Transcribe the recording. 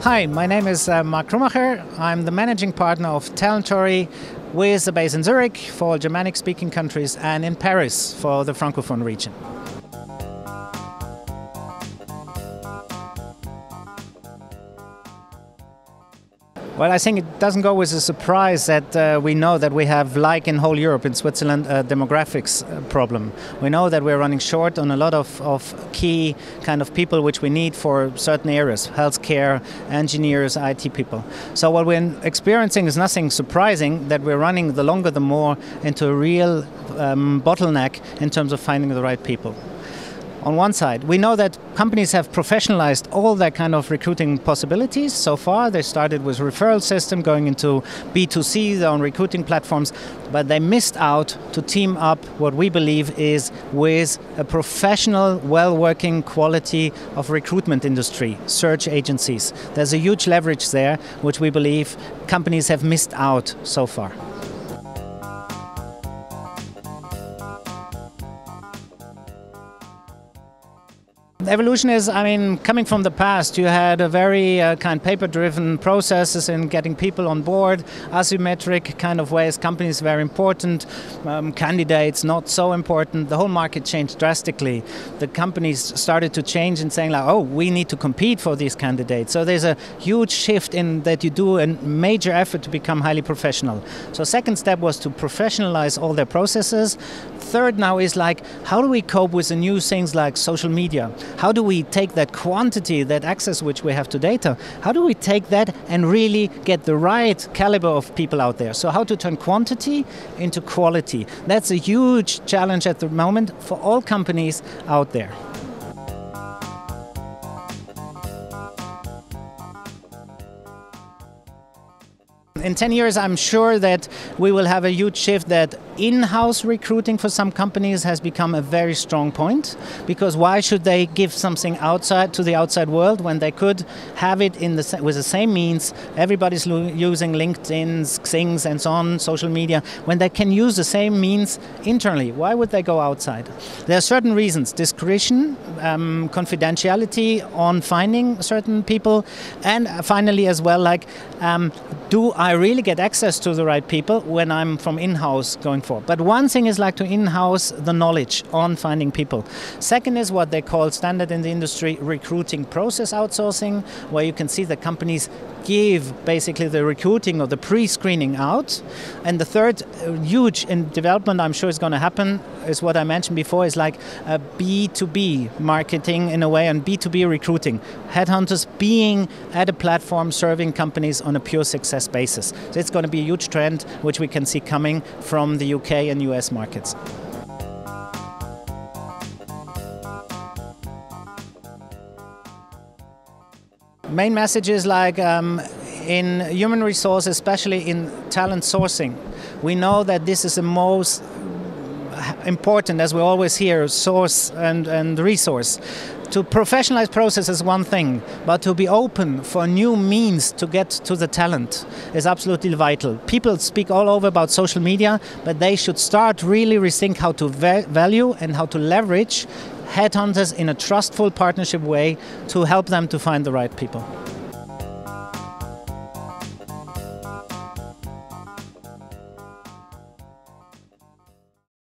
Hi, my name is Marc Krummacher. I'm the managing partner of Talentory with a base in Zurich for Germanic-speaking countries and in Paris for the Francophone region. Well, I think it doesn't go as a surprise that we know that we have, like in whole Europe, in Switzerland, a demographics problem. We know that we're running short on a lot of key kind of people which we need for certain areas, healthcare, engineers, IT people. So what we're experiencing is nothing surprising, that we're running the longer the more into a real bottleneck in terms of finding the right people. On one side, we know that companies have professionalized all their kind of recruiting possibilities so far. They started with referral system, going into B2C, their own recruiting platforms, but they missed out to team up what we believe is with a professional, well-working quality of recruitment industry, search agencies. There's a huge leverage there, which we believe companies have missed out so far. Evolution is, coming from the past, you had a very kind paper-driven processes in getting people on board, asymmetric kind of ways, companies very important, candidates not so important. The whole market changed drastically. The companies started to change and saying like, oh, we need to compete for these candidates. So there's a huge shift in that you do a major effort to become highly professional. So second step was to professionalize all their processes. Third now is like, how do we cope with the new things like social media? How do we take that quantity, that access which we have to data, how do we take that and really get the right caliber of people out there? So how to turn quantity into quality? That's a huge challenge at the moment for all companies out there. In 10 years, I'm sure that we will have a huge shift that in-house recruiting for some companies has become a very strong point, because why should they give something outside to the outside world when they could have it with the same means? Everybody's using LinkedIn, Xing and so on, social media, when they can use the same means internally. Why would they go outside? There are certain reasons: discretion, confidentiality on finding certain people, and finally as well, like, do I really get access to the right people when I'm from in-house going forward? But one thing is like to in-house the knowledge on finding people. Second is what they call standard in the industry recruiting process outsourcing, where you can see the companies give basically the recruiting or the pre-screening out. And the third huge in development, I'm sure is going to happen, is what I mentioned before, is like a B2B marketing in a way, and B2B recruiting. Headhunters being at a platform serving companies on a pure success basis. So it's going to be a huge trend which we can see coming from the UK and US markets. Main message is like in human resources, especially in talent sourcing, we know that this is the most important, as we always hear, source and resource. To professionalize process is one thing, but to be open for new means to get to the talent is absolutely vital. People speak all over about social media, but they should start really rethink how to value and how to leverage headhunters in a trustful partnership way to help them to find the right people.